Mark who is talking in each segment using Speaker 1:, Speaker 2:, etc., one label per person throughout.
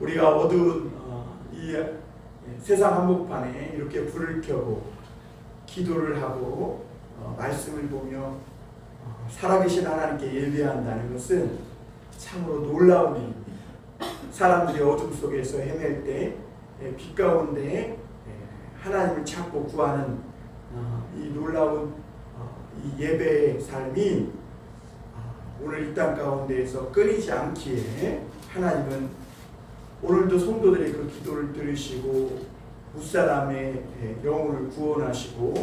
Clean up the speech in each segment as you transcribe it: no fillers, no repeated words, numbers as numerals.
Speaker 1: 우리가 어두운 이 세상 한복판에 이렇게 불을 켜고 기도를 하고 말씀을 보며 살아계신 하나님께 예배한다는 것은 참으로 놀라운 일입니다. 사람들이 어둠 속에서 헤맬 때 빛 가운데 하나님을 찾고 구하는 이 놀라운 이 예배의 삶이 오늘 이 땅 가운데에서 끊이지 않기에 하나님은 오늘도 성도들의 그 기도를 들으시고 무사람의 영혼을 구원하시고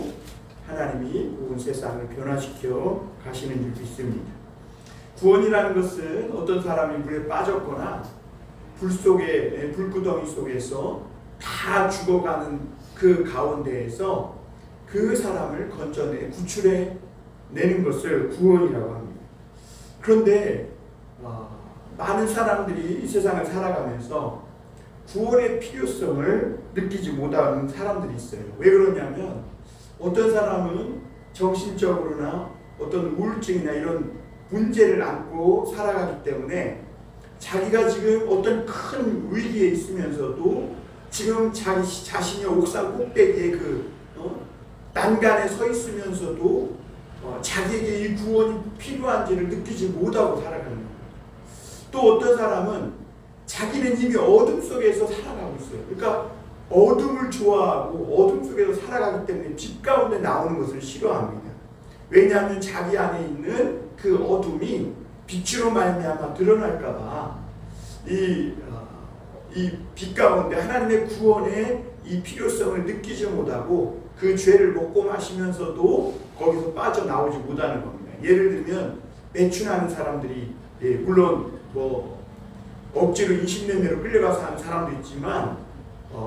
Speaker 1: 하나님이 온 세상을 변화시켜 가시는 줄 믿습니다. 구원이라는 것은 어떤 사람이 물에 빠졌거나 불구덩이 속에서 다 죽어가는 그 가운데에서 그 사람을 건져내 구출해 내는 것을 구원이라고 합니다. 그런데 많은 사람들이 이 세상을 살아가면서 구원의 필요성을 느끼지 못하는 사람들이 있어요. 왜 그러냐면 어떤 사람은 정신적으로나 어떤 우울증이나 이런 문제를 안고 살아가기 때문에 자기가 지금 어떤 큰 위기에 있으면서도 지금 자기 자신이 옥상 꼭대기에 난간에 서 있으면서도 자기에게 이 구원이 필요한지를 느끼지 못하고 살아가는 거예요. 또 어떤 사람은 자기는 이미 어둠 속에서 살아가고 있어요. 그러니까 어둠을 좋아하고 어둠 속에서 살아가기 때문에 빛 가운데 나오는 것을 싫어합니다. 왜냐하면 자기 안에 있는 그 어둠이 빛으로 말미암아 드러날까봐 이 빛 가운데 하나님의 구원의 이 필요성을 느끼지 못하고 그 죄를 먹고 마시면서도 거기서 빠져나오지 못하는 겁니다. 예를 들면 매춘하는 사람들이 물론 억지로 인신매매로 끌려가서 하는 사람도 있지만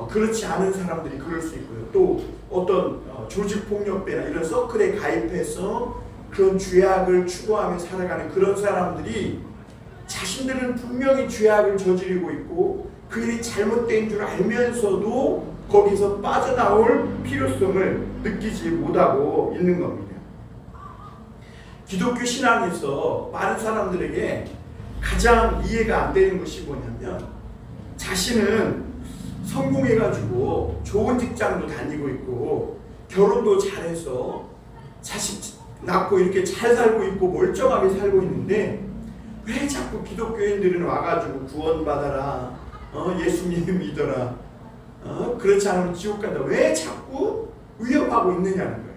Speaker 1: 그렇지 않은 사람들이 그럴 수 있고요. 또 어떤 조직폭력배나 이런 서클에 가입해서 그런 죄악을 추구하며 살아가는 그런 사람들이 자신들은 분명히 죄악을 저지르고 있고 그 일이 잘못된 줄 알면서도 거기서 빠져나올 필요성을 느끼지 못하고 있는 겁니다. 기독교 신앙에서 많은 사람들에게 가장 이해가 안 되는 것이 뭐냐면 자신은 성공해가지고 좋은 직장도 다니고 있고 결혼도 잘해서 자식 낳고 이렇게 잘 살고 있고 멀쩡하게 살고 있는데 왜 자꾸 기독교인들은 와가지고 구원받아라, 예수님 믿어라, 그렇지 않으면 지옥 간다, 왜 자꾸 위협하고 있느냐는 거예요.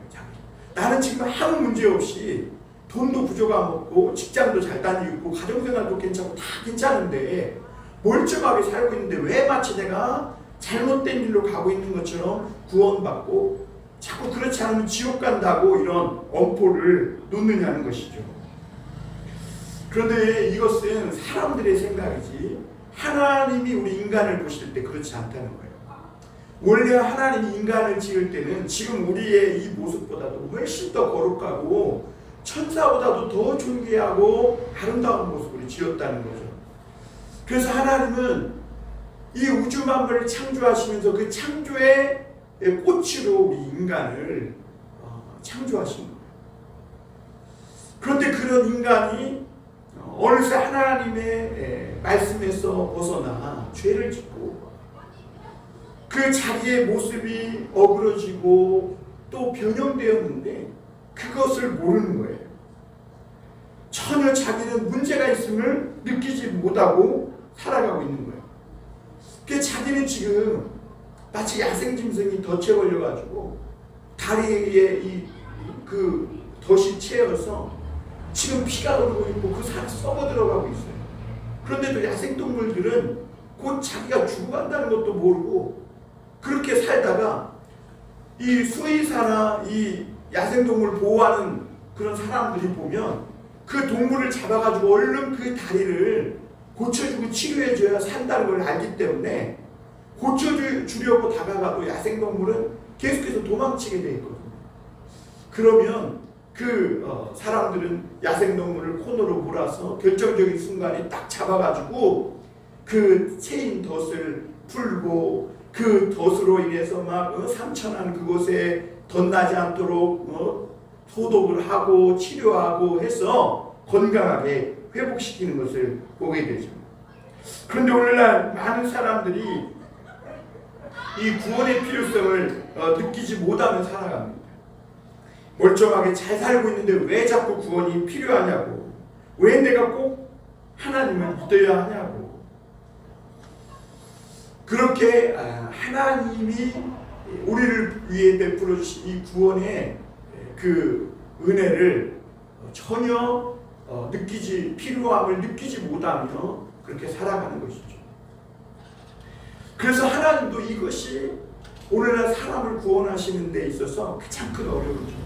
Speaker 1: 나는 지금 아무 문제 없이 돈도 부족 안 먹고 직장도 잘 다니고 있고 가정생활도 괜찮고 다 괜찮은데 멀쩡하게 살고 있는데 왜 마치 내가 잘못된 길로 가고 있는 것처럼 구원받고 자꾸 그렇지 않으면 지옥 간다고 이런 엄포를 놓느냐는 것이죠. 그런데 이것은 사람들의 생각이지 하나님이 우리 인간을 보실 때 그렇지 않다는 거예요. 원래 하나님이 인간을 지을 때는 지금 우리의 이 모습보다도 훨씬 더 거룩하고 천사보다도 더 존귀하고 아름다운 모습으로 지었다는 거죠. 그래서 하나님은 이 우주 만물을 창조하시면서 그 창조의 꽃으로 우리 인간을 창조하신 거예요. 그런데 그런 인간이 어느새 하나님의 말씀에서 벗어나 죄를 짓고 그 자기의 모습이 어그러지고 또 변형되었는데 그것을 모르는 거예요. 전혀 자기는 문제가 있음을 느끼지 못하고 살아가고 있는 거예요. 그래서 자기는 지금 마치 야생짐승이 덫에 걸려가지고 다리에 그 덫이 채여서 지금 피가 흐르고 있고 그 살이 썩어 들어가고 있어요. 그런데도 야생동물들은 곧 자기가 죽어간다는 것도 모르고 그렇게 살다가 이 수의사나 이 야생동물 보호하는 그런 사람들이 보면 그 동물을 잡아가지고 얼른 그 다리를 고쳐주고 치료해줘야 산다는 걸 알기 때문에 고쳐주려고 다가가도 야생동물은 계속해서 도망치게 돼 있거든요. 그러면 그 사람들은 야생동물을 코너로 몰아서 결정적인 순간에 딱 잡아가지고 그 체인 덫을 풀고 그 덫으로 인해서 막 상처난 그곳에 덧나지 않도록 소독을 하고 치료하고 해서 건강하게 회복시키는 것을 보게 되죠. 그런데 오늘날 많은 사람들이 사람들이 이 구원의 필요성을 느끼지 못하며 살아갑니다. 멀쩡하게 잘 살고 있는데 왜 자꾸 구원이 필요하냐고, 왜 내가 꼭 하나님을 믿어야 하냐고. 그렇게 하나님이 우리를 위해 베풀어 주신 이 구원의 그 은혜를 전혀 필요함을 느끼지 못하며 그렇게 살아가는 것이죠. 그래서 하나님도 이것이 오늘날 사람을 구원하시는 데 있어서 가장 큰 어려움이죠.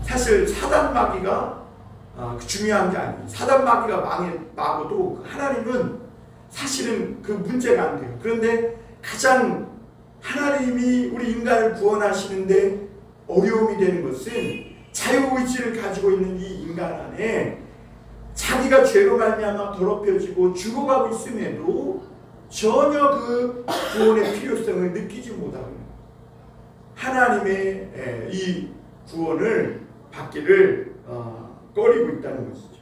Speaker 1: 사실 사단 마귀가 중요한 게 아니에요. 사단 마귀가 망해도 하나님은 사실은 그 문제가 안 돼요. 그런데 가장 하나님이 우리 인간을 구원하시는데 어려움이 되는 것은 자유의지를 가지고 있는 이 인간 안에 자기가 죄로 말미암아 더럽혀지고 죽어가고 있음에도 전혀 그 구원의 필요성을 느끼지 못하고 하나님의 이 구원을 받기를 꺼리고 있다는 것이죠.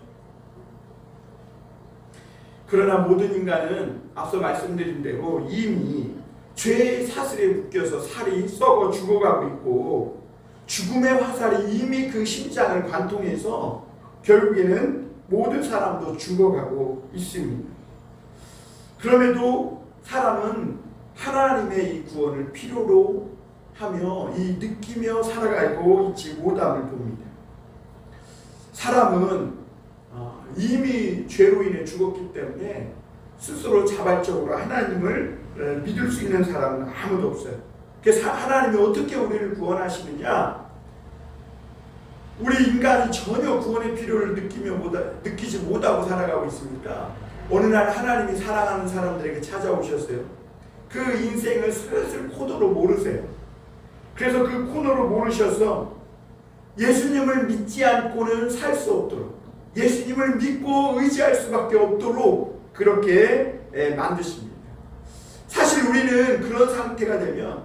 Speaker 1: 그러나 모든 인간은 앞서 말씀드린 대로 이미 죄의 사슬에 묶여서 살이 썩어 죽어가고 있고 죽음의 화살이 이미 그 심장을 관통해서 결국에는 모든 사람도 죽어가고 있습니다. 그럼에도 사람은 하나님의 이 구원을 필요로 하며 느끼며 살아가고 있지 못함을 봅니다. 사람은 이미 죄로 인해 죽었기 때문에 스스로 자발적으로 하나님을 믿을 수 있는 사람은 아무도 없어요. 그래서 하나님이 어떻게 우리를 구원하시느냐? 우리 인간이 전혀 구원의 필요를 느끼지 못하고 살아가고 있으니까 어느 날 하나님이 사랑하는 사람들에게 찾아오셨어요. 그 인생을 슬슬 코너로 모르세요. 그래서 그 코너로 모르셔서 예수님을 믿지 않고는 살 수 없도록, 예수님을 믿고 의지할 수밖에 없도록 그렇게 만드십니다. 사실 우리는 그런 상태가 되면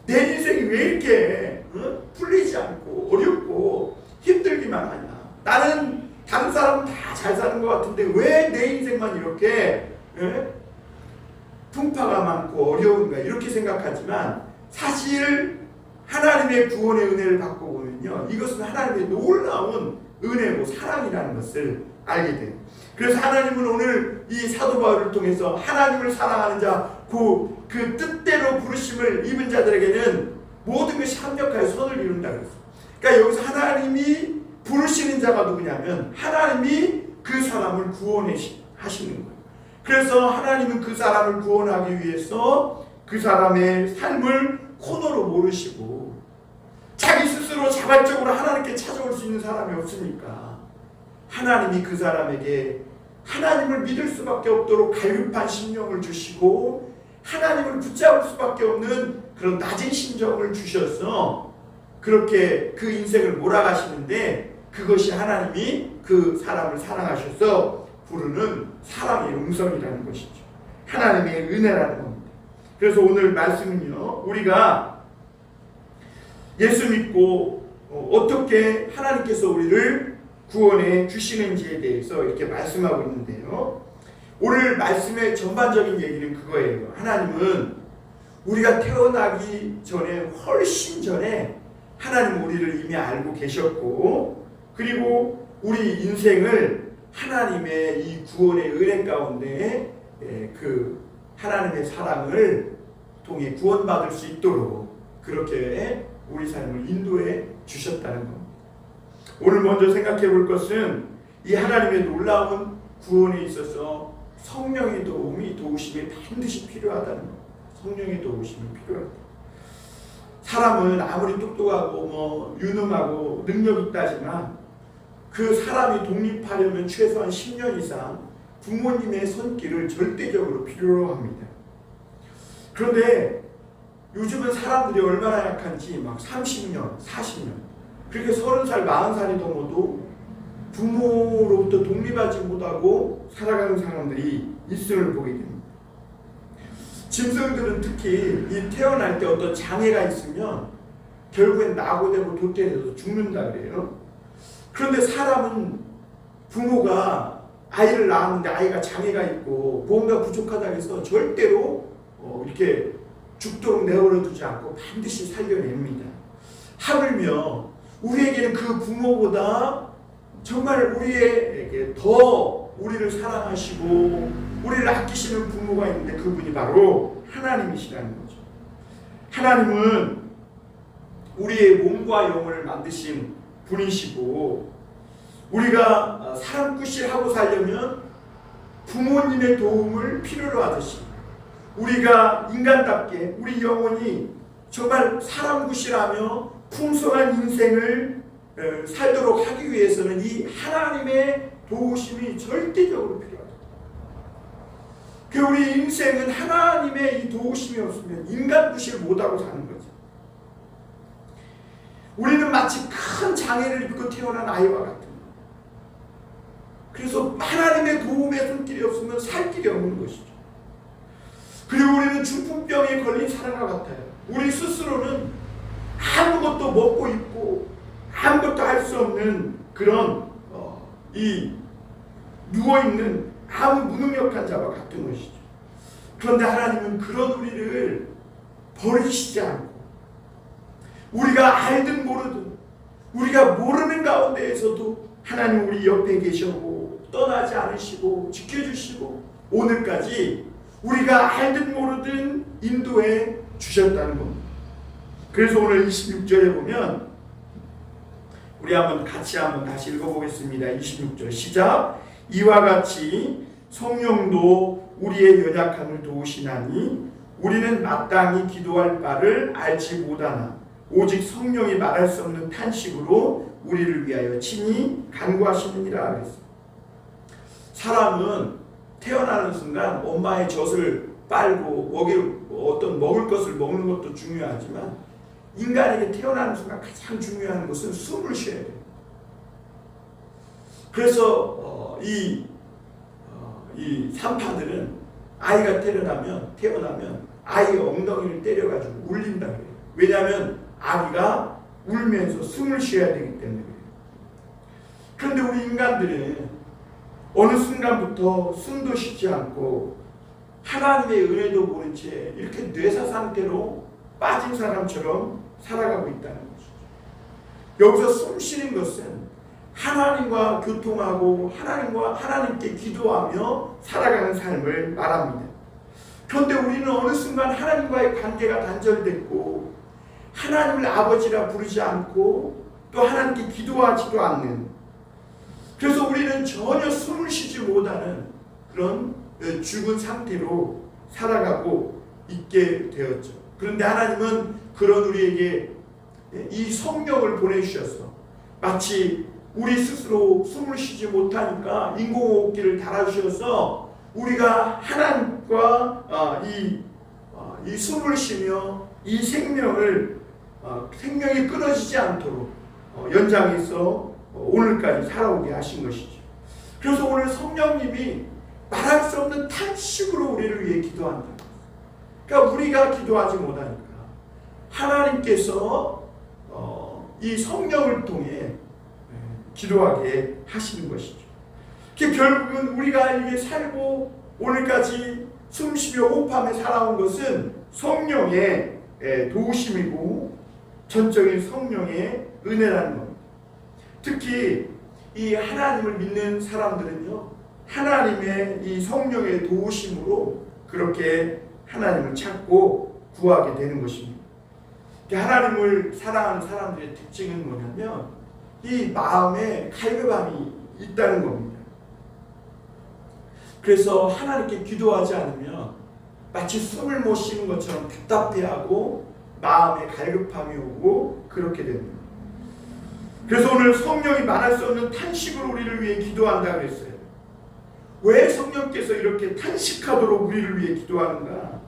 Speaker 1: 내 인생이 왜 이렇게 풀리지 않고 어렵고 힘들기만 하냐, 나는 다른 사람은 다 잘 사는 것 같은데 왜 내 인생만 이렇게 풍파가 많고 어려운가, 이렇게 생각하지만 사실 하나님의 구원의 은혜를 받고 보면요, 이것은 하나님의 놀라운 은혜고 사랑이라는 것을 알게 돼요. 그래서 하나님은 오늘 이 사도 바울을 통해서 하나님을 사랑하는 자, 그 뜻대로 부르심을 입은 자들에게는 모든 것이 합력하여 선을 이룬다 그랬어요. 그러니까 여기서 하나님이 부르시는 자가 누구냐면 하나님이 그 사람을 구원하시는 거예요. 그래서 하나님은 그 사람을 구원하기 위해서 그 사람의 삶을 코너로 모르시고 자기 스스로 자발적으로 하나님께 찾아올 수 있는 사람이 없으니까 하나님이 그 사람에게 하나님을 믿을 수밖에 없도록 갈급한 심령을 주시고 하나님을 붙잡을 수밖에 없는 그런 낮은 심정을 주셔서 그렇게 그 인생을 몰아가시는데, 그것이 하나님이 그 사람을 사랑하셔서 부르는 사랑의 음성이라는 것이죠. 하나님의 은혜라는 겁니다. 그래서 오늘 말씀은요, 우리가 예수 믿고 어떻게 하나님께서 우리를 구원해 주시는지에 대해서 이렇게 말씀하고 있는데요, 오늘 말씀의 전반적인 얘기는 그거예요. 하나님은 우리가 태어나기 전에, 훨씬 전에 하나님은 우리를 이미 알고 계셨고, 그리고 우리 인생을 하나님의 이 구원의 은혜 가운데 그 하나님의 사랑을 통해 구원받을 수 있도록 그렇게 우리 삶을 인도해 주셨다는 겁니다. 오늘 먼저 생각해 볼 것은 이 하나님의 놀라운 구원에 있어서 성령의 도우심이 반드시 필요하다는 겁니다. 성령의 도우심이 필요하다. 사람은 아무리 똑똑하고 유능하고 능력 있다지만 그 사람이 독립하려면 최소한 10년 이상 부모님의 손길을 절대적으로 필요로 합니다. 그런데 요즘은 사람들이 얼마나 약한지 막 30년, 40년, 그렇게 30살, 40살이 넘어도 부모로부터 독립하지 못하고 살아가는 사람들이 있음을 보게 됩니다. 짐승들은 특히 이 태어날 때 어떤 장애가 있으면 결국엔 낙오되고 도태돼서 죽는다 그래요. 그런데 사람은 부모가 아이를 낳았는데 아이가 장애가 있고 보험료가 부족하다 해서 절대로 이렇게 죽도록 내버려 두지 않고 반드시 살려냅니다. 하물며 우리에게는 그 부모보다 정말 우리에게 더 우리를 사랑하시고 우리를 아끼시는 부모가 있는데 그분이 바로 하나님이시라는 거죠. 하나님은 우리의 몸과 영혼을 만드신 분이시고 우리가 사람굿이하고 살려면 부모님의 도움을 필요로 하듯이 우리가 인간답게 우리 영혼이 정말 사람굿이라며 풍성한 인생을 살도록 하기 위해서는 이 하나님의 도우심이 절대적으로 필요하다. 그 우리 인생은 하나님의 이 도우심이 없으면 인간굿을 못하고 사는 거죠. 우리는 마치 큰 장애를 입고 태어난 아이와 같은 거예요. 그래서 하나님의 도움의 손길이 없으면 살 길이 없는 것이죠. 그리고 우리는 중풍병에 걸린 사람과 같아요. 우리 스스로는 아무것도 먹고 입고 아무것도 할 수 없는 그런 이 누워있는 아무 무능력한 자와 같은 것이죠. 그런데 하나님은 그런 우리를 버리시지 않고 우리가 알든 모르든 우리가 모르는 가운데에서도 하나님 우리 옆에 계시고 떠나지 않으시고 지켜주시고 오늘까지 우리가 알든 모르든 인도해 주셨다는 겁니다. 그래서 오늘 26절에 보면 우리 같이 한번 다시 읽어보겠습니다. 26절 시작. 이와 같이 성령도 우리의 연약함을 도우시나니 우리는 마땅히 기도할 바를 알지 못하나 오직 성령이 말할 수 없는 탄식으로 우리를 위하여 친히 간구하시느니라 그랬어요. 사람은 태어나는 순간 엄마의 젖을 빨고 먹을 것을 먹는 것도 중요하지만 인간에게 태어나는 순간 가장 중요한 것은 숨을 쉬어야 돼요. 그래서 이 산파들은 아이가 태어나면 아이의 엉덩이를 때려가지고 울린다 그래요. 왜냐하면 아기가 울면서 숨을 쉬어야 되기 때문에 그래요. 그런데 우리 인간들은 어느 순간부터 숨도 쉬지 않고 하나님의 은혜도 모른 채 이렇게 뇌사 상태로 빠진 사람처럼 살아가고 있다는 것이죠. 여기서 숨 쉬는 것은 하나님과 교통하고 하나님께 기도하며 살아가는 삶을 말합니다. 그런데 우리는 어느 순간 하나님과의 관계가 단절됐고 하나님을 아버지라 부르지 않고 또 하나님께 기도하지도 않는, 그래서 우리는 전혀 숨을 쉬지 못하는 그런 죽은 상태로 살아가고 있게 되었죠. 그런데 하나님은 그런 우리에게 이 성령을 보내주셔서 마치 우리 스스로 숨을 쉬지 못하니까 인공호흡기를 달아주셔서 우리가 하나님과 이 숨을 쉬며 이 생명이 끊어지지 않도록 연장해서 오늘까지 살아오게 하신 것이죠. 그래서 오늘 성령님이 말할 수 없는 탄식으로 우리를 위해 기도한다. 그러니까 우리가 기도하지 못하니까 하나님께서 이 성령을 통해 기도하게 하시는 것이죠. 결국은 우리가 이게 살고 오늘까지 숨쉬며 호흡하며 살아온 것은 성령의 도우심이고 전적인 성령의 은혜라는 겁니다. 특히 이 하나님을 믿는 사람들은요, 하나님의 이 성령의 도우심으로 그렇게 하나님을 찾고 구하게 되는 것입니다. 하나님을 사랑하는 사람들의 특징은 뭐냐면 이 마음에 갈급함이 있다는 겁니다. 그래서 하나님께 기도하지 않으면 마치 숨을 못 쉬는 것처럼 답답해하고 마음에 갈급함이 오고 그렇게 됩니다. 그래서 오늘 성령이 말할 수 없는 탄식으로 우리를 위해 기도한다고 했어요. 왜 성령께서 이렇게 탄식하도록 우리를 위해 기도하는가?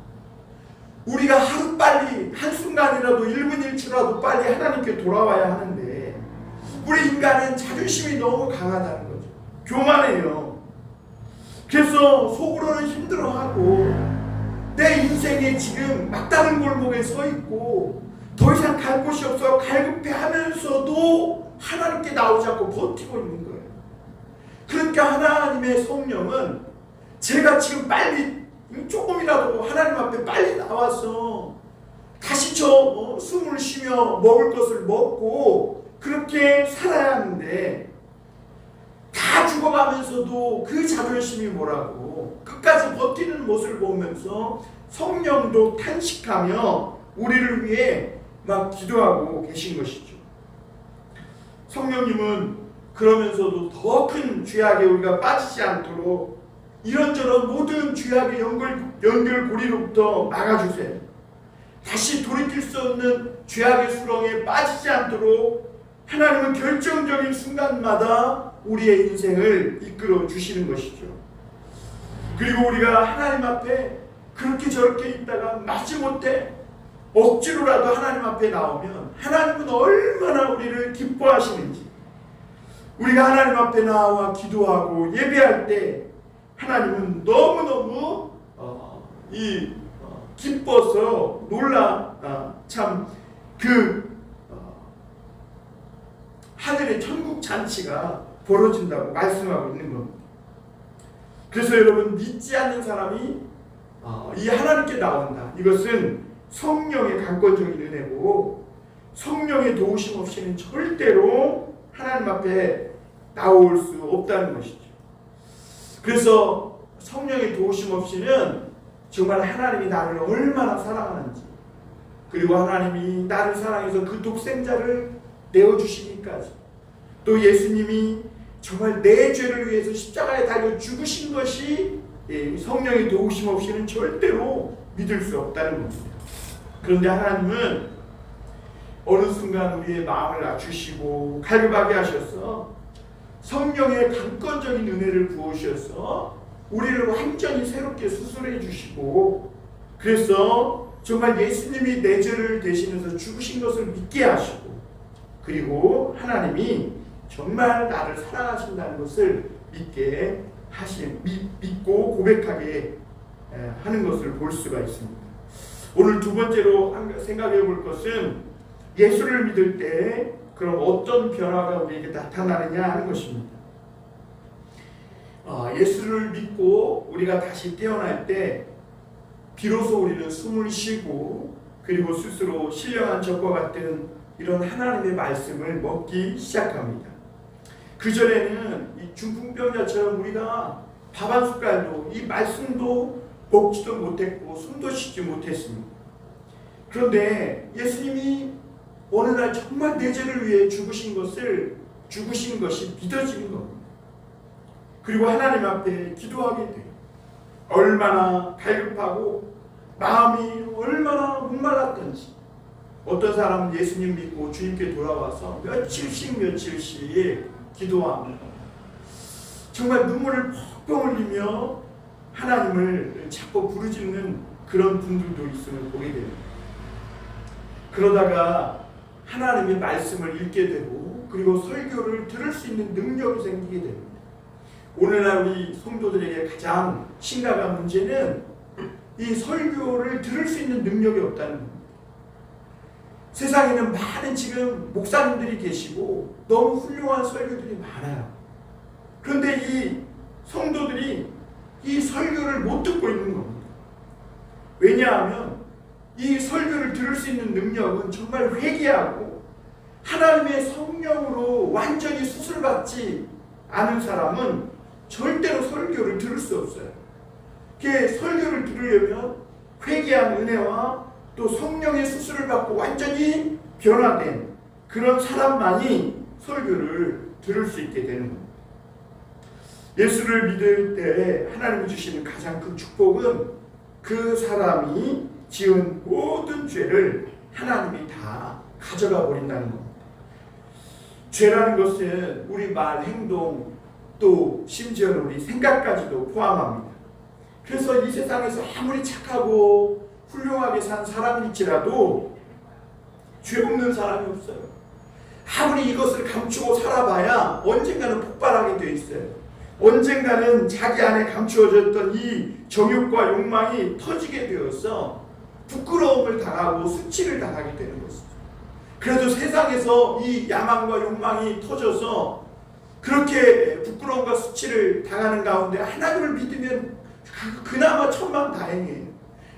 Speaker 1: 우리가 하루빨리 한순간이라도 1분 1초라도 빨리 하나님께 돌아와야 하는데 우리 인간은 자존심이 너무 강하다는 거죠. 교만해요. 그래서 속으로는 힘들어하고 내 인생에 지금 막다른 골목에 서 있고 더 이상 갈 곳이 없어 갈급해 하면서도 하나님께 나오지 않고 버티고 있는 거예요. 그러니까 하나님의 성령은 제가 지금 빨리 조금이라도 하나님 앞에 빨리 나와서 다시 숨을 쉬며 먹을 것을 먹고 그렇게 살아야 하는데, 다 죽어가면서도 그 자존심이 뭐라고 끝까지 버티는 모습을 보면서 성령도 탄식하며 우리를 위해 막 기도하고 계신 것이죠. 성령님은 그러면서도 더 큰 죄악에 우리가 빠지지 않도록 이런저런 모든 죄악의 연결고리로부터 막아주세요. 다시 돌이킬 수 없는 죄악의 수렁에 빠지지 않도록 하나님은 결정적인 순간마다 우리의 인생을 이끌어 주시는 것이죠. 그리고 우리가 하나님 앞에 그렇게 저렇게 있다가 마지못해 억지로라도 하나님 앞에 나오면 하나님은 얼마나 우리를 기뻐하시는지, 우리가 하나님 앞에 나와 기도하고 예배할 때 하나님은 너무너무 기뻐서 하늘의 천국 잔치가 벌어진다고 말씀하고 있는 겁니다. 그래서 여러분, 믿지 않는 사람이 이 하나님께 나온다. 이것은 성령의 강권적인 은혜고, 성령의 도우심 없이는 절대로 하나님 앞에 나올 수 없다는 것이죠. 그래서 성령의 도우심 없이는 정말 하나님이 나를 얼마나 사랑하는지, 그리고 하나님이 나를 사랑해서 그 독생자를 내어주시기까지, 또 예수님이 정말 내 죄를 위해서 십자가에 달려 죽으신 것이 성령의 도우심 없이는 절대로 믿을 수 없다는 겁니다. 그런데 하나님은 어느 순간 우리의 마음을 낮추시고 갈급하게 하셔서 성령의 강권적인 은혜를 부으셔서 우리를 완전히 새롭게 수술해 주시고, 그래서 정말 예수님이 내 죄를 대신해서 죽으신 것을 믿게 하시고, 그리고 하나님이 정말 나를 사랑하신다는 것을 믿고 고백하게 하는 것을 볼 수가 있습니다. 오늘 두 번째로 생각해 볼 것은 예수를 믿을 때 그럼 어떤 변화가 우리에게 나타나느냐 하는 것입니다. 예수를 믿고 우리가 다시 태어날 때 비로소 우리는 숨을 쉬고, 그리고 스스로 신령한 젖과 같은 이런 하나님의 말씀을 먹기 시작합니다. 그전에는 이 중풍병자처럼 우리가 밥 한 숟갈도, 이 말씀도 먹지도 못했고 숨도 쉬지 못했습니다. 그런데 예수님이 어느 날 정말 내 죄를 위해 죽으신 것이 믿어지는 겁니다. 그리고 하나님 앞에 기도하게 돼요. 얼마나 갈급하고 마음이 얼마나 목말랐던지. 어떤 사람은 예수님 믿고 주님께 돌아와서 며칠씩 기도합니다. 정말 눈물을 펑펑 흘리며 하나님을 자꾸 부르짖는 그런 분들도 있음을 보게 됩니다. 그러다가 하나님의 말씀을 읽게 되고, 그리고 설교를 들을 수 있는 능력이 생기게 됩니다. 오늘날 우리 성도들에게 가장 심각한 문제는 이 설교를 들을 수 있는 능력이 없다는 겁니다. 세상에는 많은 지금 목사님들이 계시고 너무 훌륭한 설교들이 많아요. 그런데 이 성도들이 이 설교를 못 듣고 있는 겁니다. 왜냐하면 이 설교를 들을 수 있는 능력은 정말 회개하고 하나님의 성령으로 완전히 수술받지 않은 사람은 절대로 설교를 들을 수 없어요. 설교를 들으려면 회개한 은혜와 또 성령의 수술을 받고 완전히 변화된 그런 사람만이 설교를 들을 수 있게 되는 겁니다. 예수를 믿을 때 하나님이 주시는 가장 큰 축복은 그 사람이 지은 모든 죄를 하나님이 다 가져가 버린다는 겁니다. 죄라는 것은 우리 말, 행동, 또 심지어는 우리 생각까지도 포함합니다. 그래서 이 세상에서 아무리 착하고 훌륭하게 산 사람일지라도 죄 없는 사람이 없어요. 아무리 이것을 감추고 살아봐야 언젠가는 폭발하게 되어 있어요. 언젠가는 자기 안에 감추어졌던 이 정욕과 욕망이 터지게 되어서 부끄러움을 당하고 수치를 당하게 되는 것이죠. 그래도 세상에서 이 야망과 욕망이 터져서 그렇게 부끄러움과 수치를 당하는 가운데 하나님을 믿으면 그나마 천만다행이에요.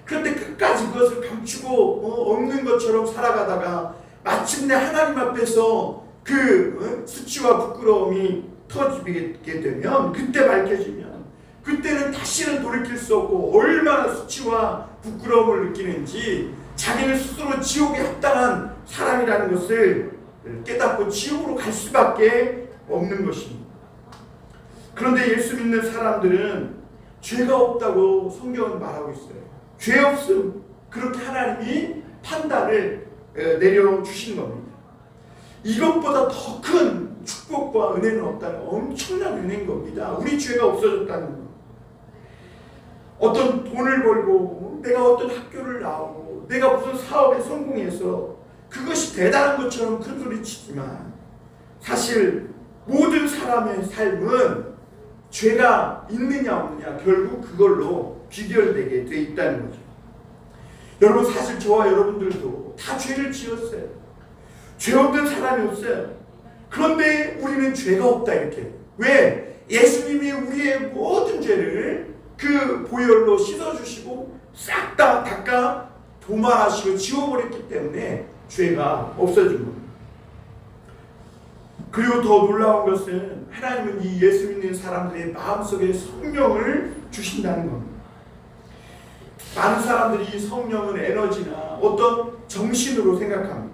Speaker 1: 그런데 끝까지 그것을 감추고 없는 것처럼 살아가다가 마침내 하나님 앞에서 그 수치와 부끄러움이 터지게 되면, 그때 밝혀지면, 그때는 다시는 돌이킬 수 없고 얼마나 수치와 부끄러움을 느끼는지, 자기는 스스로 지옥에 합당한 사람이라는 것을 깨닫고 지옥으로 갈 수밖에 없는 것입니다. 그런데 예수 믿는 사람들은 죄가 없다고 성경은 말하고 있어요. 죄 없음, 그렇게 하나님이 판단을 내려주신 겁니다. 이것보다 더 큰 축복과 은혜는 없다는, 엄청난 은혜인 겁니다. 우리 죄가 없어졌다는 것. 어떤 돈을 벌고, 내가 어떤 학교를 나오고, 내가 무슨 사업에 성공해서 그것이 대단한 것처럼 큰 소리 치지만, 사실 모든 사람의 삶은 죄가 있느냐 없느냐 결국 그걸로 귀결되게 돼 있다는 거죠. 여러분, 사실 저와 여러분들도 다 죄를 지었어요. 죄 없는 사람이 없어요. 그런데 우리는 죄가 없다 이렇게. 왜? 예수님이 우리의 모든 죄를 그 보혈로 씻어주시고 싹 다 닦아 도말하시고 지워버렸기 때문에 죄가 없어진 겁니다. 그리고 더 놀라운 것은 하나님은 이 예수 믿는 사람들의 마음속에 성령을 주신다는 겁니다. 많은 사람들이 이 성령은 에너지나 어떤 정신으로 생각합니다.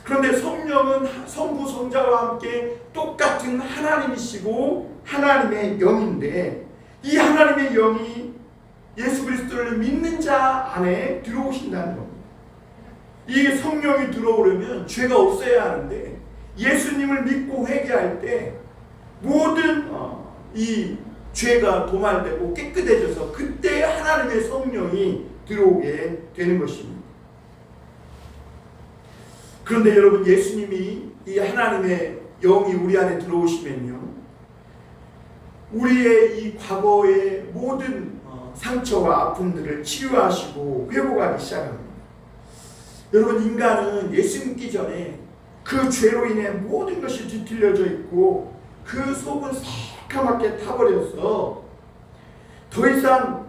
Speaker 1: 그런데 성령은 성부 성자와 함께 똑같은 하나님이시고 하나님의 영인데, 이 하나님의 영이 예수 그리스도를 믿는 자 안에 들어오신다는 겁니다. 이 성령이 들어오려면 죄가 없어야 하는데, 예수님을 믿고 회개할 때 모든 이 죄가 도말되고 깨끗해져서 그때 하나님의 성령이 들어오게 되는 것입니다. 그런데 여러분, 예수님이 이 하나님의 영이 우리 안에 들어오시면요, 우리의 이 과거의 모든 상처와 아픔들을 치유하시고 회복하기 시작합니다. 여러분, 인간은 예수 믿기 전에 그 죄로 인해 모든 것이 뒤틀려져 있고 그 속은 새까맣게 타버려서 더 이상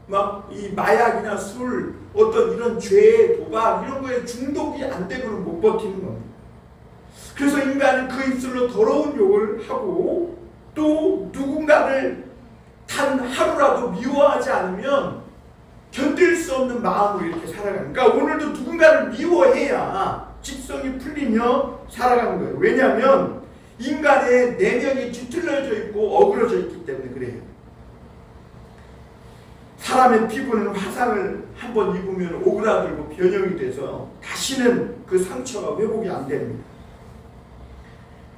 Speaker 1: 막 이 마약이나 술, 어떤 이런 죄, 도박 이런 거에 중독이 안 되고는 못 버티는 겁니다. 그래서 인간은 그 입술로 더러운 욕을 하고, 또 누군가를 단 하루라도 미워하지 않으면 견딜 수 없는 마음으로 이렇게 살아가는. 그러니까 오늘도 누군가를 미워해야 직성이 풀리며 살아가는 거예요. 왜냐하면 인간의 내면이 뒤틀려져 있고 어그러져 있기 때문에 그래요. 사람의 피부는 화상을 한번 입으면 오그라들고 변형이 돼서 다시는 그 상처가 회복이 안 됩니다.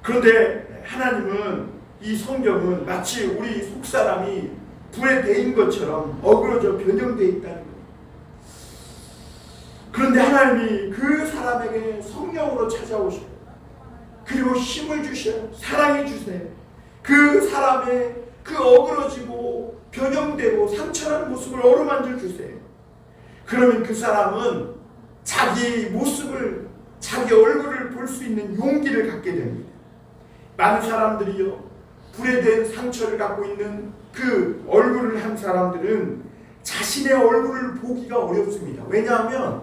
Speaker 1: 그런데 하나님은, 이 성경은 마치 우리 속사람이 불에 데인 것처럼 어그러져 변형되어 있다는 거예요. 그런데 하나님이 그 사람에게 성령으로 찾아오셔요. 그리고 힘을 주셔요. 사랑해 주세요. 그 사람의 그 어그러지고 변형되고 상처난 모습을 어루만져 주세요. 그러면 그 사람은 자기 모습을, 자기 얼굴을 볼 수 있는 용기를 갖게 됩니다. 많은 사람들이요, 불에 댄 상처를 갖고 있는 그 얼굴을 한 사람들은 자신의 얼굴을 보기가 어렵습니다. 왜냐하면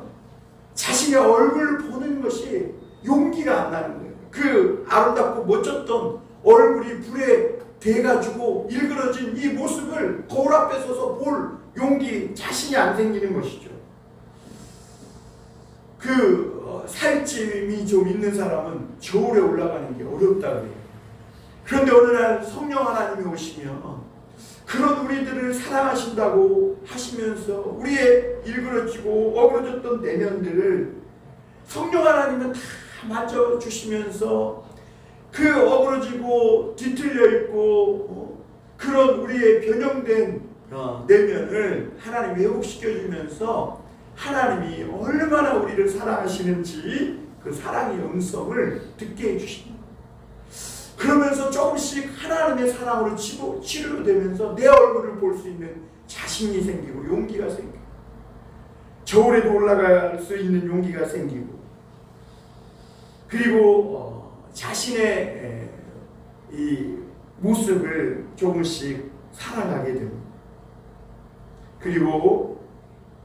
Speaker 1: 자신의 얼굴을 보는 것이 용기가 안 나는 거예요. 그 아름답고 멋졌던 얼굴이 불에 돼가지고 일그러진 이 모습을 거울 앞에 서서 볼 용기, 자신이 안 생기는 것이죠. 그 살찜이 좀 있는 사람은 저울에 올라가는 게 어렵다 그래요. 그런데 어느 날 성령 하나님이 오시면 그런 우리들을 사랑하신다고 하시면서 우리의 일그러지고 어그러졌던 내면들을 성령 하나님은 다 만져주시면서 그 어그러지고 뒤틀려 있고 그런 우리의 변형된 내면을 하나님이 회복시켜주면서 하나님이 얼마나 우리를 사랑하시는지 그 사랑의 음성을 듣게 해주십니다. 그러면서 조금씩 하나님의 사랑으로 치료되면서 내 얼굴을 볼 수 있는 자신이 생기고 용기가 생기고 저울에도 올라갈 수 있는 용기가 생기고, 그리고 자신의 이 모습을 조금씩 살아가게 됩니다. 그리고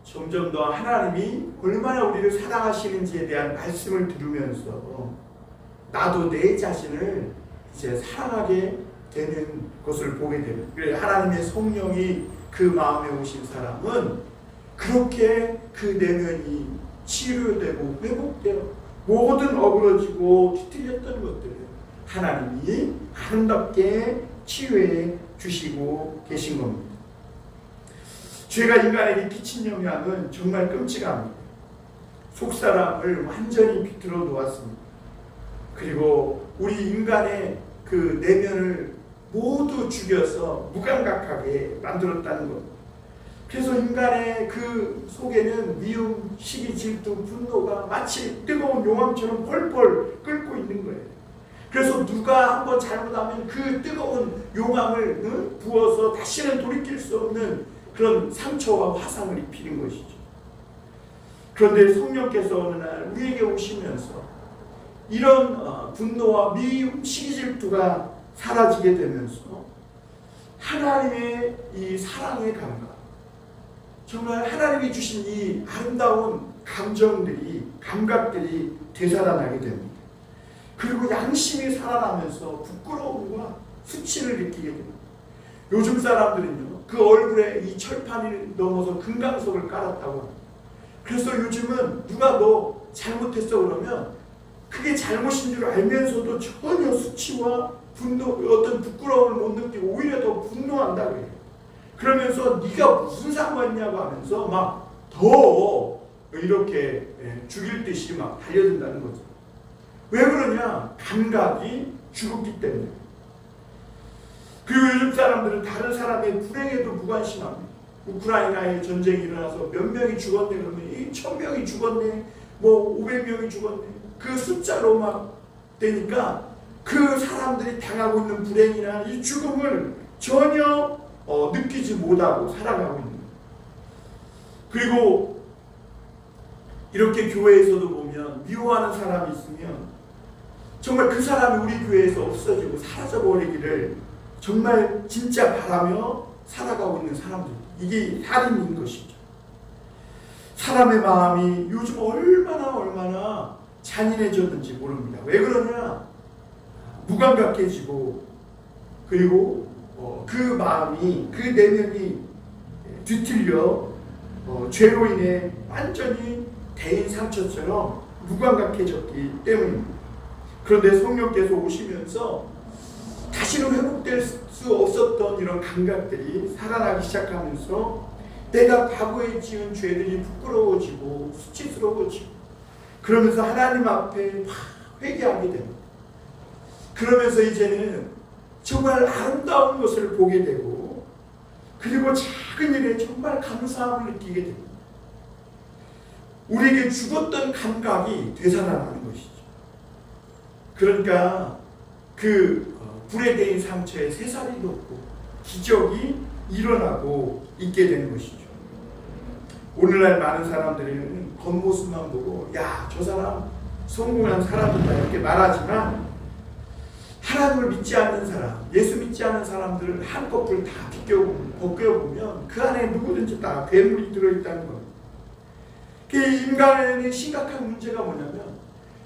Speaker 1: 점점 더 하나님이 얼마나 우리를 사랑하시는지에 대한 말씀을 들으면서 나도 내 자신을 이제 사랑하게 되는 것을 보게 됩니다. 그래서 하나님의 성령이 그 마음에 오신 사람은 그렇게 그 내면이 치유되고 회복되어 모든 어그러지고 뒤틀렸던 것들을 하나님이 아름답게 치유해 주시고 계신 겁니다. 죄가 인간에게 끼친 영향은 정말 끔찍합니다. 속사람을 완전히 비틀어 놓았습니다. 그리고 우리 인간의 그 내면을 모두 죽여서 무감각하게 만들었다는 것. 그래서 인간의 그 속에는 미움, 시기, 질투, 분노가 마치 뜨거운 용암처럼 펄펄 끓고 있는 거예요. 그래서 누가 한번 잘못하면 그 뜨거운 용암을 부어서 다시는 돌이킬 수 없는 그런 상처와 화상을 입히는 것이죠. 그런데 성령께서 어느 날 우리에게 오시면서 이런 분노와 미움, 시기, 질투가 사라지게 되면서 하나님의 이 사랑의 감각, 정말 하나님이 주신 이 아름다운 감정들이, 감각들이 되살아나게 됩니다. 그리고 양심이 살아나면서 부끄러움과 수치를 느끼게 됩니다. 요즘 사람들은요, 그 얼굴에 이 철판을 넘어서 금강석을 깔았다고 합니다. 그래서 요즘은 누가 너 잘못했어 그러면 그게 잘못인 줄 알면서도 전혀 수치와 분노, 어떤 부끄러움을 못 느끼고 오히려 더 분노한다고 해요. 그러면서 네가 무슨 상관이냐고 하면서 막 더 이렇게 죽일 듯이 막 달려든다는 거죠. 왜 그러냐? 감각이 죽었기 때문에. 그리고 요즘 사람들은 다른 사람의 불행에도 무관심합니다. 우크라이나에 전쟁이 일어나서 몇 명이 죽었네 그러면 1000명이 죽었네, 뭐 500명이 죽었네, 그 숫자로 막 되니까 그 사람들이 당하고 있는 불행이나 이 죽음을 전혀 느끼지 못하고 살아가고 있는 거예요. 그리고 이렇게 교회에서도 보면 미워하는 사람이 있으면 정말 그 사람이 우리 교회에서 없어지고 사라져버리기를 정말 진짜 바라며 살아가고 있는 사람들, 이게 살인인 것이죠. 사람의 마음이 요즘 얼마나 잔인해졌는지 모릅니다. 왜 그러냐? 무감각해지고, 그리고 그 마음이, 그 내면이 뒤틀려 죄로 인해 완전히 대인 상처처럼 무감각해졌기 때문입니다. 그런데 성령께서 오시면서 다시는 회복될 수 없었던 이런 감각들이 살아나기 시작하면서 내가 과거에 지은 죄들이 부끄러워지고 수치스러워지고, 그러면서 하나님 앞에 회개하게 됩니다. 그러면서 이제는 정말 아름다운 것을 보게 되고, 그리고 작은 일에 정말 감사함을 느끼게 됩니다. 우리에게 죽었던 감각이 되살아나는 것이죠. 그러니까 그 불에 대인 상처에 새살이 돋고 기적이 일어나고 있게 되는 것이죠. 오늘날 많은 사람들은 겉모습만 보고 야, 저 사람 성공한 사람이다 이렇게 말하지만, 하나님을 믿지 않는 사람, 예수 믿지 않는 사람들을 한꺼풀 다 벗겨보면 그 안에 누구든지 다 괴물이 들어있다는 겁니다. 인간의 심각한 문제가 뭐냐면,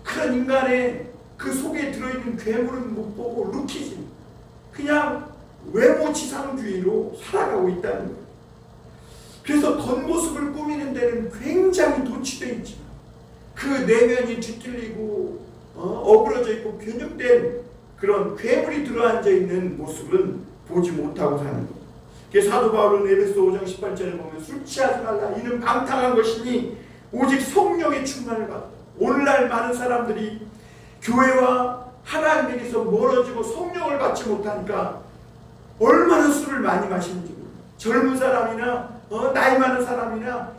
Speaker 1: 그런 인간의 그 속에 들어있는 괴물은 못 보고 루키즘, 그냥 외모 지상주의로 살아가고 있다는 거예요. 그래서 겉모습을 꾸미는 데는 굉장히 도취되어 있지만 그 내면이 뒤틀리고 어그러져 있고 변형된 그런 괴물이 들어앉아 있는 모습은 보지 못하고 사는 거예요. 그래서 사도 바울은 에베소 5장 18절에 보면 술 취하지 말라, 이는 방탕한 것이니 오직 성령의 충만을 받아. 오늘날 많은 사람들이 교회와 하나님에게서 멀어지고 성령을 받지 못하니까 얼마나 술을 많이 마시는지 몰라요. 젊은 사람이나 나이 많은 사람이나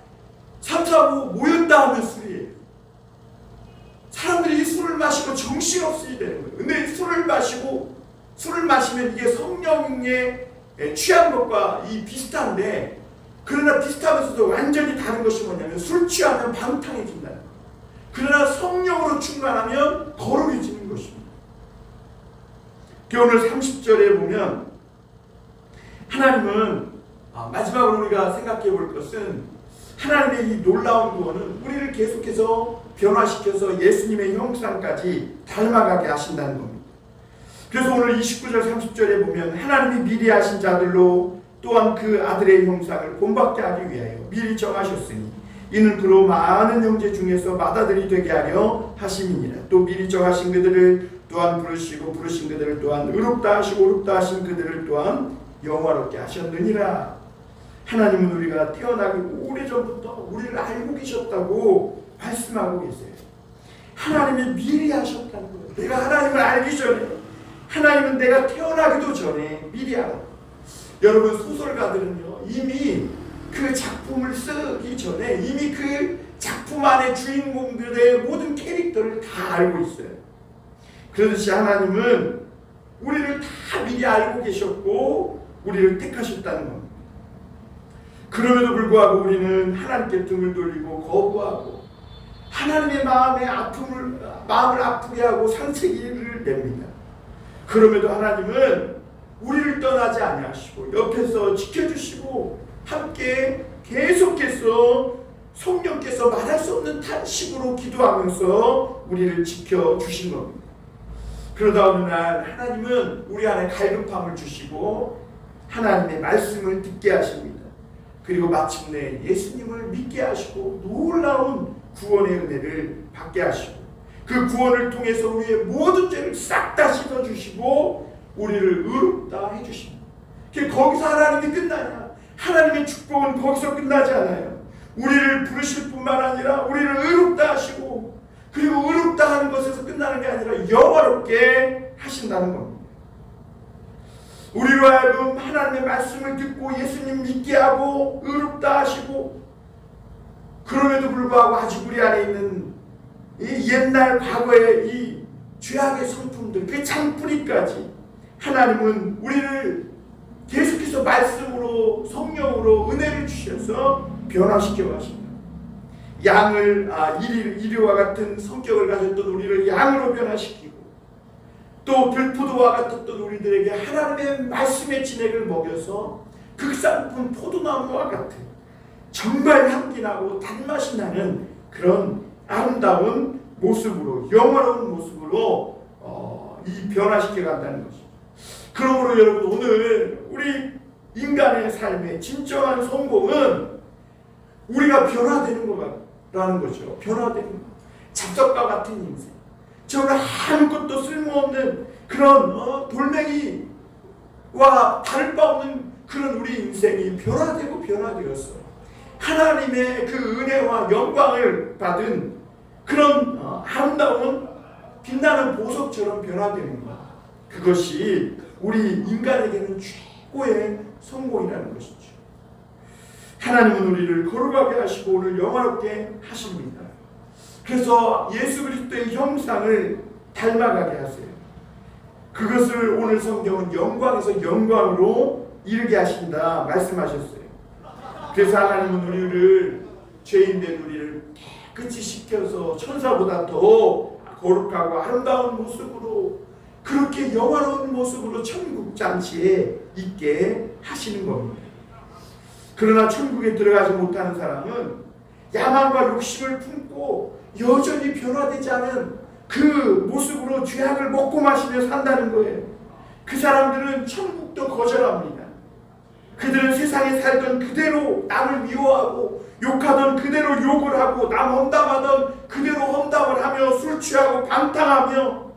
Speaker 1: 3, 4, 5 모였다 하면 술이에요. 사람들이 술을 마시고 정신없이 되는 거예요. 근데 술을 마시면 이게 성령에 취한 것과 비슷한데, 그러나 비슷하면서도 완전히 다른 것이 뭐냐면 술 취하면 방탕해진다는 거예요. 그러나 성령으로 충만하면 거룩해지는 것입니다. 오늘 30절에 보면 하나님은 마지막으로 우리가 생각해 볼 것은 하나님의 이 놀라운 구원은 우리를 계속해서 변화시켜서 예수님의 형상까지 닮아가게 하신다는 겁니다. 그래서 오늘 29절 30절에 보면 하나님이 미리 하신 자들로 또한 그 아들의 형상을 본받게 하기 위하여 미리 정하셨으니 이는 그로 많은 형제 중에서 맏아들이 되게 하려 하심이니라. 또 미리 정하신 그들을 또한 부르시고 부르신 그들을 또한 의롭다 하시고 의롭다 하신 그들을 또한 영화롭게 하셨느니라. 하나님은 우리가 태어나기 오래전부터 우리를 알고 계셨다고 말씀하고 계세요. 하나님이 미리 하셨다는 거예요. 내가 하나님을 알기 전에, 하나님은 내가 태어나기도 전에 미리 알아. 여러분, 소설가들은요 이미 그 작품을 쓰기 전에 이미 그 작품 안의 주인공들의 모든 캐릭터를 다 알고 있어요. 그러듯이 하나님은 우리를 다 미리 알고 계셨고 우리를 택하셨다는 겁니다. 그럼에도 불구하고 우리는 하나님께 등을 돌리고 거부하고 하나님의 마음을 아프게 하고 상처기를 냅니다. 그럼에도 하나님은 우리를 떠나지 아니하시고 옆에서 지켜주시고 함께 계속해서 성령께서 말할 수 없는 탄식으로 기도하면서 우리를 지켜주신 겁니다. 그러다 어느 날 하나님은 우리 안에 갈급함을 주시고 하나님의 말씀을 듣게 하십니다. 그리고 마침내 예수님을 믿게 하시고 놀라운 구원의 은혜를 받게 하시고 그 구원을 통해서 우리의 모든 죄를 싹 다 씻어주시고 우리를 의롭다 해주십니다. 거기서 하나님이 끝나냐? 하나님의 축복은 거기서 끝나지 않아요. 우리를 부르실 뿐만 아니라 우리를 의롭다 하시고 그리고 의롭다 하는 것에서 끝나는 게 아니라 영화롭게 하신다는 겁니다. 우리로 하여금 하나님의 말씀을 듣고 예수님 믿게 하고 의롭다 하시고 그럼에도 불구하고 아직 우리 안에 있는 이 옛날 과거의 이 죄악의 성품들 그 창뿌리까지 하나님은 우리를 계속해서 말씀으로 성령으로 은혜를 주셔서 변화시켜 가십니다. 양을 이리와 같은 성격을 가졌던 우리를 양으로 변화시키고 또 들포도와 같았던 우리들에게 하나님의 말씀의 진액을 먹여서 극상품 포도나무와 같은 정말 향기나고 단맛이 나는 그런 아름다운 모습으로 영화로운 모습으로 이 변화시켜 간다는 것입니다. 그러므로 여러분 오늘 우리 인간의 삶의 진정한 성공은 우리가 변화되는 거라는 거죠. 변화되는 거. 잡석과 같은 인생. 정말 아무것도 쓸모없는 그런 돌멩이와 다를 바 없는 그런 우리 인생이 변화되고 변화되었어. 하나님의 그 은혜와 영광을 받은 그런 아름다운 빛나는 보석처럼 변화되는 것. 그것이 우리 인간에게는 최고의 성공이라는 것이죠. 하나님은 우리를 거룩하게 하시고 오늘 영화롭게 하십니다. 그래서 예수 그리스도의 형상을 닮아가게 하세요. 그것을 오늘 성경은 영광에서 영광으로 이르게 하신다 말씀하셨어요. 그래서 하나님은 우리를 죄인된 우리를 깨끗이 씻겨서 천사보다 더 거룩하고 아름다운 모습으로 그렇게 영화로운 모습으로 천국 잔치에 있게 하시는 겁니다. 그러나 천국에 들어가지 못하는 사람은 야망과 욕심을 품고 여전히 변화되지 않은 그 모습으로 죄악을 먹고 마시며 산다는 거예요. 그 사람들은 천국도 거절합니다. 그들은 세상에 살던 그대로 남을 미워하고 욕하던 그대로 욕을 하고 남 험담하던 그대로 험담을 하며 술 취하고 방탕하며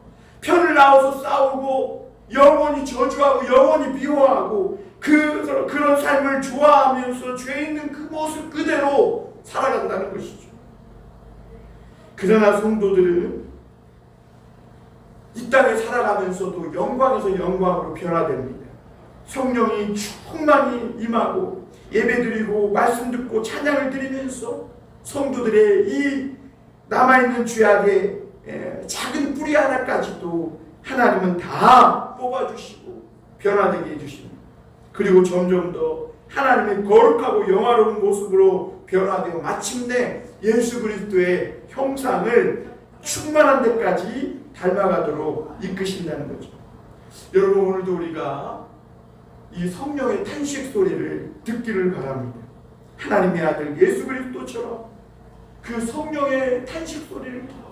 Speaker 1: 편을 나와서 싸우고 영원히 저주하고 영원히 미워하고 그런 삶을 좋아하면서 죄 있는 그 모습 그대로 살아간다는 것이죠. 그러나 성도들은 이 땅에 살아가면서도 영광에서 영광으로 변화됩니다. 성령이 충만히 임하고 예배드리고 말씀 듣고 찬양을 드리면서 성도들의 이 남아있는 죄악의 작은 뿌리 하나까지도 하나님은 다 뽑아주시고 변화되게 해주십니다. 그리고 점점 더 하나님의 거룩하고 영화로운 모습으로 변화되고 마침내 예수 그리스도의 형상을 충만한 데까지 닮아가도록 이끄신다는 거죠. 여러분, 오늘도 우리가 이 성령의 탄식 소리를 듣기를 바랍니다. 하나님의 아들 예수 그리스도처럼 그 성령의 탄식 소리를 듣고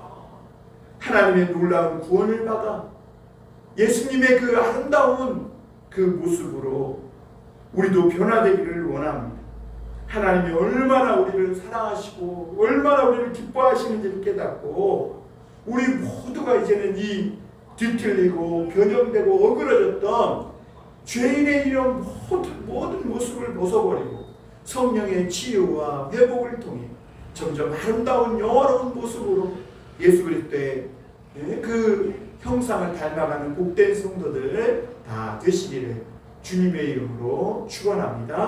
Speaker 1: 하나님의 놀라운 구원을 받아 예수님의 그 아름다운 그 모습으로 우리도 변화되기를 원합니다. 하나님이 얼마나 우리를 사랑하시고 얼마나 우리를 기뻐하시는지를 깨닫고 우리 모두가 이제는 이 뒤틀리고 변형되고 어그러졌던 죄인의 이런 모든 모습을 벗어버리고 성령의 치유와 회복을 통해 점점 아름다운 영화로운 모습으로 예수 그리스도의 그 형상을 닮아가는 복된 성도들 다 되시기를 주님의 이름으로 축원합니다.